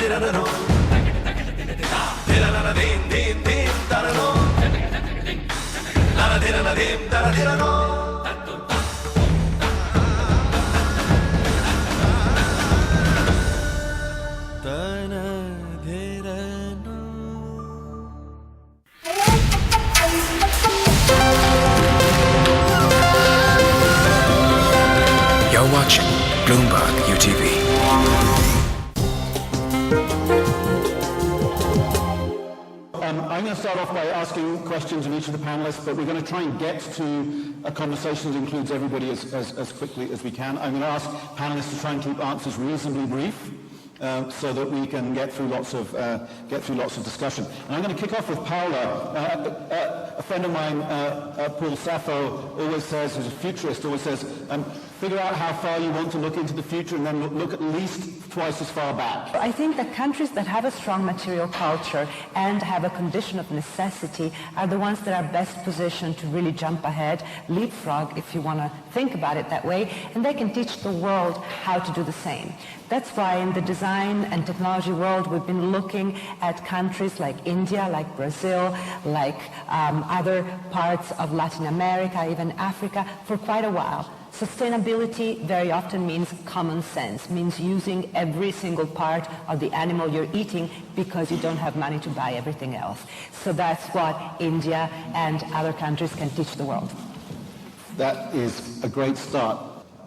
You're watching Bloomberg UTV. I'm going to start off by asking questions of each of the panelists, but we're going to try and get to a conversation that includes everybody as quickly as we can. I'm going to ask panelists to try and keep answers reasonably brief, so that we can get through lots of discussion. And I'm going to kick off with Paula. A friend of mine, Paul Sappho, always says, who's a futurist, always says, figure out how far you want to look into the future and then look at least twice as far back. I think that countries that have a strong material culture and have a condition of necessity are the ones that are best positioned to really jump ahead, leapfrog, if you want to think about it that way, and they can teach the world how to do the same. That's why in the design and technology world we've been looking at countries like India, like Brazil, like other parts of Latin America, even Africa, for quite a while. Sustainability very often means common sense, means using every single part of the animal you're eating because you don't have money to buy everything else. So that's what India and other countries can teach the world. That is a great start.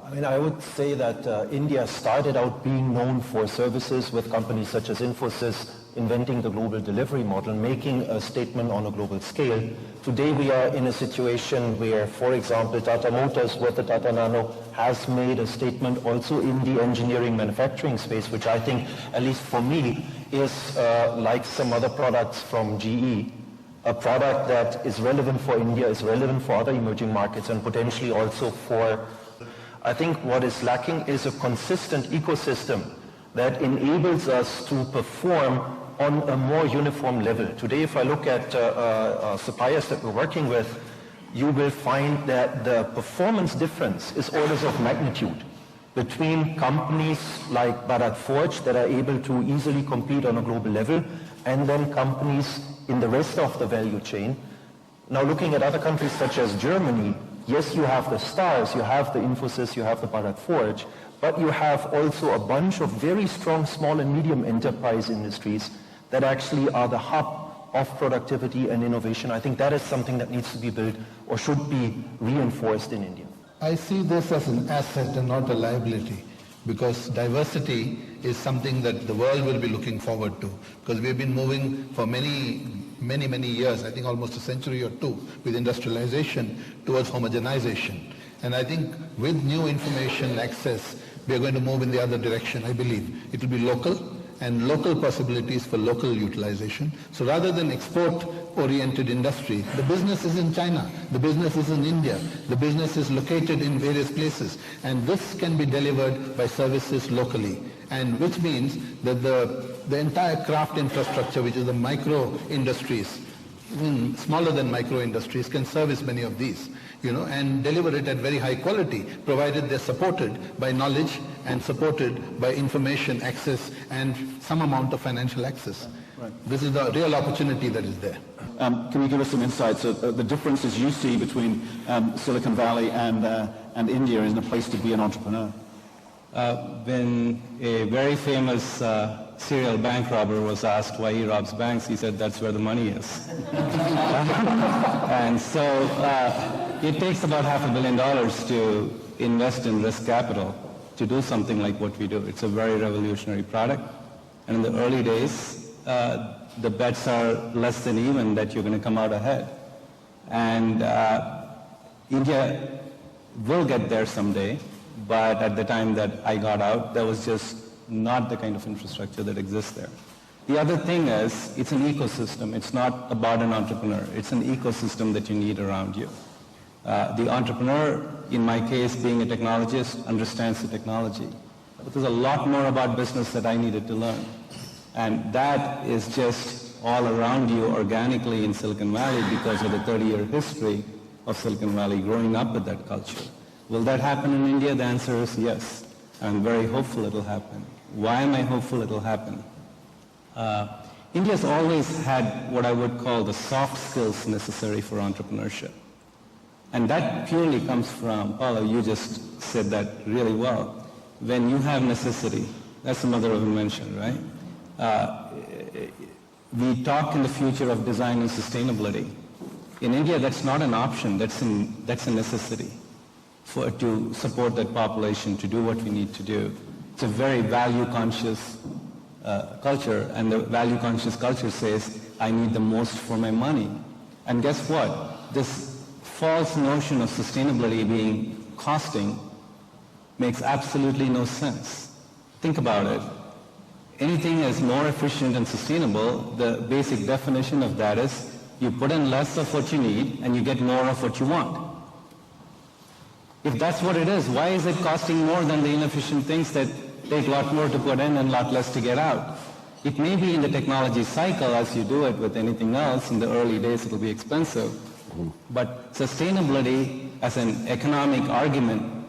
I mean, I would say that India started out being known for services with companies such as Infosys, inventing the global delivery model, making a statement on a global scale. Today we are in a situation where, for example, Tata Motors with the Tata Nano has made a statement also in the engineering manufacturing space, which I think, at least for me, is like some other products from GE. A product that is relevant for India, is relevant for other emerging markets, and potentially also for... I think what is lacking is a consistent ecosystem that enables us to perform on a more uniform level. Today, if I look at suppliers that we're working with, you will find that the performance difference is orders of magnitude between companies like Bharat Forge that are able to easily compete on a global level, and then companies in the rest of the value chain. Now, looking at other countries such as Germany, yes, you have the stars, you have the Infosys, you have the Bharat Forge, but you have also a bunch of very strong small and medium enterprise industries that actually are the hub of productivity and innovation. I think that is something that needs to be built or should be reinforced in India. I see this as an asset and not a liability, because diversity is something that the world will be looking forward to, because we've been moving for many years, I think almost a century or two, with industrialization towards homogenization. And I think with new information access, we are going to move in the other direction, I believe. It will be local, and local possibilities for local utilization. So rather than export-oriented industry, the business is in China, the business is in India, the business is located in various places, and this can be delivered by services locally. And which means that the entire craft infrastructure, which is the micro industries, smaller than micro industries, can service many of these, and deliver it at very high quality, provided they're supported by knowledge and supported by information access and some amount of financial access. Right. This is the real opportunity that is there. Can you give us some insights of the differences you see between Silicon Valley and India in a place to be an entrepreneur? When a very famous serial bank robber was asked why he robs banks, he said that's where the money is. And so it takes about $500 million to invest in risk capital to do something like what we do. It's a very revolutionary product. And in the early days, the bets are less than even that you're going to come out ahead. And India will get there someday, but at the time that I got out, there was just not the kind of infrastructure that exists there. The other thing is, it's an ecosystem. It's not about an entrepreneur. It's an ecosystem that you need around you. The entrepreneur, in my case, being a technologist, understands the technology. But there's a lot more about business that I needed to learn. And that is just all around you organically in Silicon Valley because of the 30-year history of Silicon Valley, growing up with that culture. Will that happen in India? The answer is yes. I'm very hopeful it'll happen. Why am I hopeful it'll happen? India's always had what I would call the soft skills necessary for entrepreneurship. And that purely comes from, Paula, you just said that really well. When you have necessity, that's the mother of invention, right? We talk in the future of design and sustainability. In India, that's not an option, that's a necessity to support that population, to do what we need to do. It's a very value-conscious culture, and the value-conscious culture says, I need the most for my money. And guess what? This false notion of sustainability being costing makes absolutely no sense. Think about it. Anything is more efficient and sustainable, the basic definition of that is you put in less of what you need and you get more of what you want. If that's what it is, why is it costing more than the inefficient things that take a lot more to put in and a lot less to get out? It may be in the technology cycle as you do it with anything else. In the early days it'll be expensive. But sustainability as an economic argument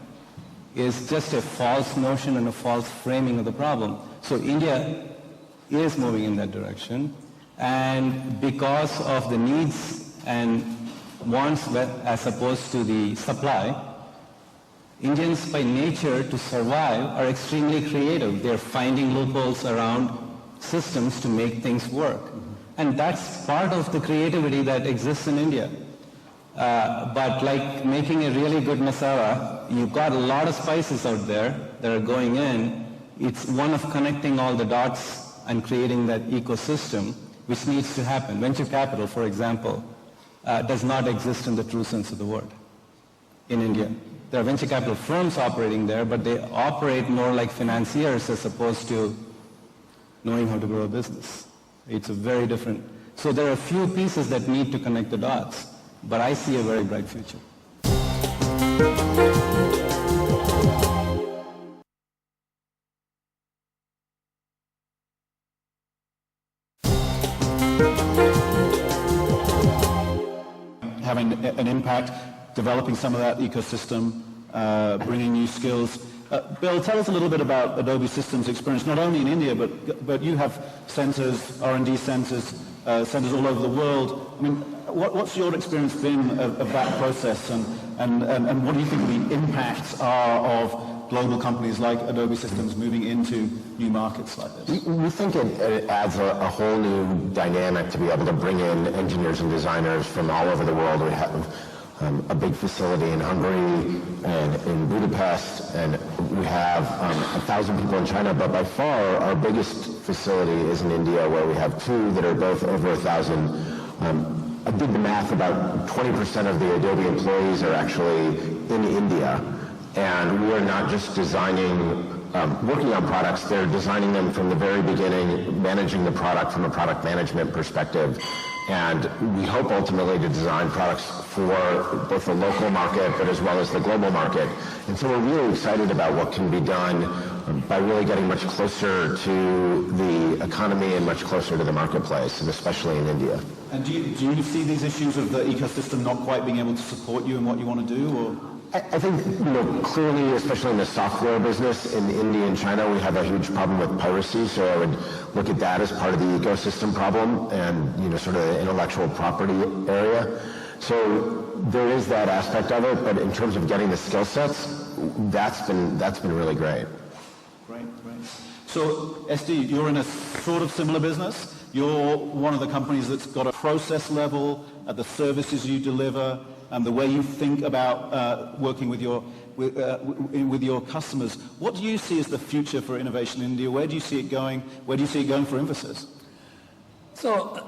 is just a false notion and a false framing of the problem. So India is moving in that direction, and because of the needs and wants as opposed to the supply, Indians by nature to survive are extremely creative. They're finding loopholes around systems to make things work. And that's part of the creativity that exists in India. But like making a really good masala, you've got a lot of spices out there that are going in. It's one of connecting all the dots and creating that ecosystem, which needs to happen. Venture capital, for example, does not exist in the true sense of the word in India. There are venture capital firms operating there, but they operate more like financiers as opposed to knowing how to grow a business. It's a very different. So there are a few pieces that need to connect the dots, but I see a very bright future. Having an impact, developing some of that ecosystem, bringing new skills. Bill, tell us a little bit about Adobe Systems' experience, not only in India, but you have centers, R&D centers all over the world. I mean, what's your experience been of that process, and what do you think the impacts are of global companies like Adobe Systems moving into new markets like this? We think it adds a whole new dynamic to be able to bring in engineers and designers from all over the world. We have a big facility in Hungary and in Budapest, and we have 1,000 people in China, but by far our biggest facility is in India, where we have two that are both over 1,000. I did the math, about 20% of the Adobe employees are actually in India, and we are not just working on products, they're designing them from the very beginning, managing the product from a product management perspective. And we hope ultimately to design products for both the local market, but as well as the global market. And so we're really excited about what can be done by really getting much closer to the economy and much closer to the marketplace, and especially in India. And do you see these issues of the ecosystem not quite being able to support you in what you want to do, or? I think, clearly, especially in the software business in India and China, we have a huge problem with piracy. So I would look at that as part of the ecosystem problem and, sort of the intellectual property area. So there is that aspect of it, but in terms of getting the skill sets, that's been really great. Great. So, SD, you're in a sort of similar business. You're one of the companies that's got a process level at the services you deliver, and the way you think about working with your customers. What do you see as the future for innovation in India? Where do you see it going? Where do you see it going for Infosys? So,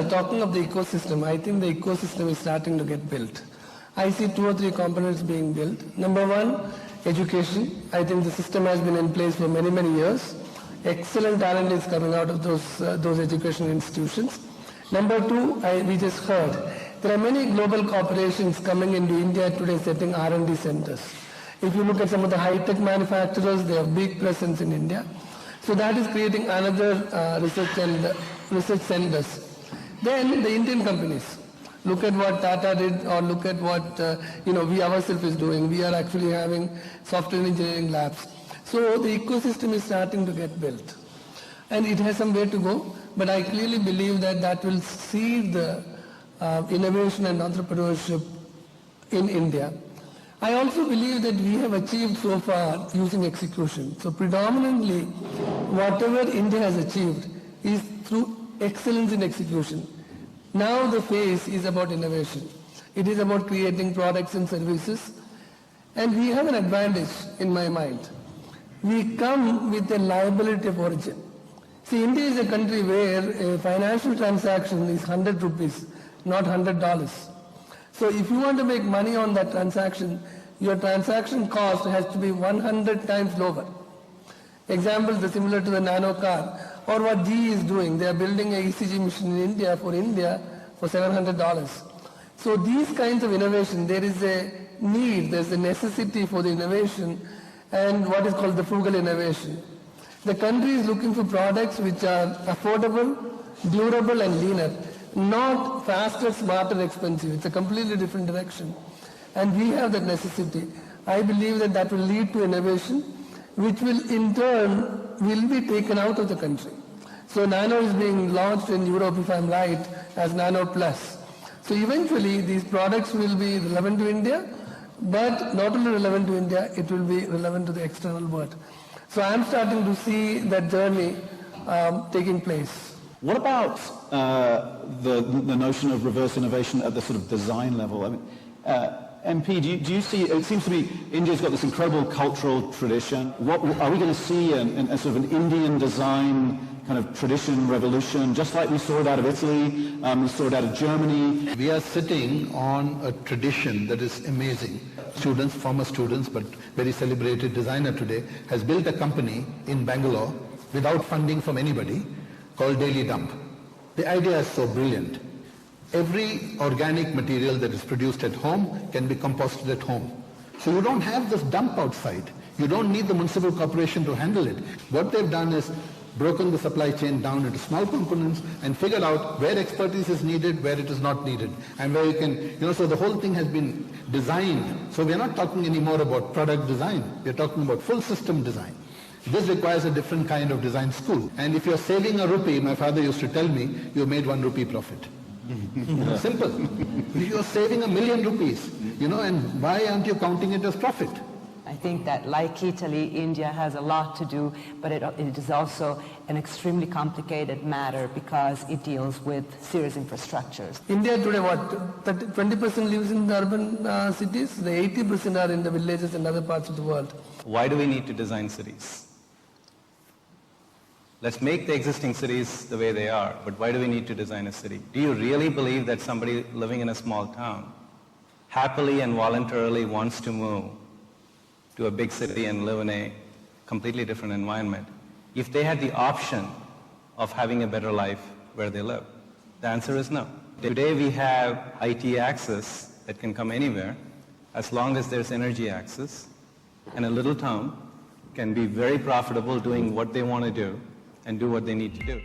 talking of the ecosystem, I think the ecosystem is starting to get built. I see 2 or 3 components being built. Number one, education. I think the system has been in place for many, many years. Excellent talent is coming out of those education institutions. Number two, we just heard, there are many global corporations coming into India today setting R&D centers. If you look at some of the high-tech manufacturers, they have big presence in India. So that is creating another research centers. Then the Indian companies. Look at what Tata did, or look at what we ourselves is doing. We are actually having software engineering labs. So the ecosystem is starting to get built. and it has some way to go, but I clearly believe that that will seed the innovation and entrepreneurship in India. I also believe that we have achieved so far using execution. So predominantly, whatever India has achieved is through excellence in execution. Now the phase is about innovation. It is about creating products and services. And we have an advantage in my mind. We come with a liability of origin. See, India is a country where a financial transaction is 100 rupees, not $100. So if you want to make money on that transaction, your transaction cost has to be 100 times lower. Examples are similar to the nano car, or what GE is doing. They are building an ECG machine in India for $700. So these kinds of innovation, there is a need, there's a necessity for the innovation and what is called the frugal innovation. The country is looking for products which are affordable, durable and leaner, not faster, smarter, expensive. It's a completely different direction. And we have that necessity. I believe that that will lead to innovation, which will in turn will be taken out of the country. So Nano is being launched in Europe, if I'm right, as Nano Plus. So eventually these products will be relevant to India, but not only relevant to India, it will be relevant to the external world. So I'm starting to see that journey taking place. What about the notion of reverse innovation at the sort of design level? I mean, MP, do you see, it seems to me India's got this incredible cultural tradition. What, are we going to see a sort of an Indian design kind of tradition, revolution, just like we saw it out of Italy, we saw it out of Germany? We are sitting on a tradition that is amazing. Students, former students, but very celebrated designer today, has built a company in Bangalore without funding from anybody called Daily Dump. The idea is so brilliant. Every organic material that is produced at home can be composted at home. So you don't have this dump outside. You don't need the municipal corporation to handle it. What they've done is broken the supply chain down into small components and figured out where expertise is needed, where it is not needed, and where you can, so the whole thing has been designed. So we're not talking anymore about product design. We're talking about full system design. This requires a different kind of design school. And if you're saving a rupee, my father used to tell me, you made 1 rupee profit. Simple. If you're saving 1,000,000 rupees, and why aren't you counting it as profit? I think that, like Italy, India has a lot to do, but it is also an extremely complicated matter because it deals with serious infrastructures. India today, 20% lives in the urban cities, the 80% are in the villages and other parts of the world. Why do we need to design cities? Let's make the existing cities the way they are, but why do we need to design a city? Do you really believe that somebody living in a small town happily and voluntarily wants to move to a big city and live in a completely different environment if they had the option of having a better life where they live? The answer is no. Today we have IT access that can come anywhere as long as there's energy access, and a little town can be very profitable doing what they want to do and do what they need to do.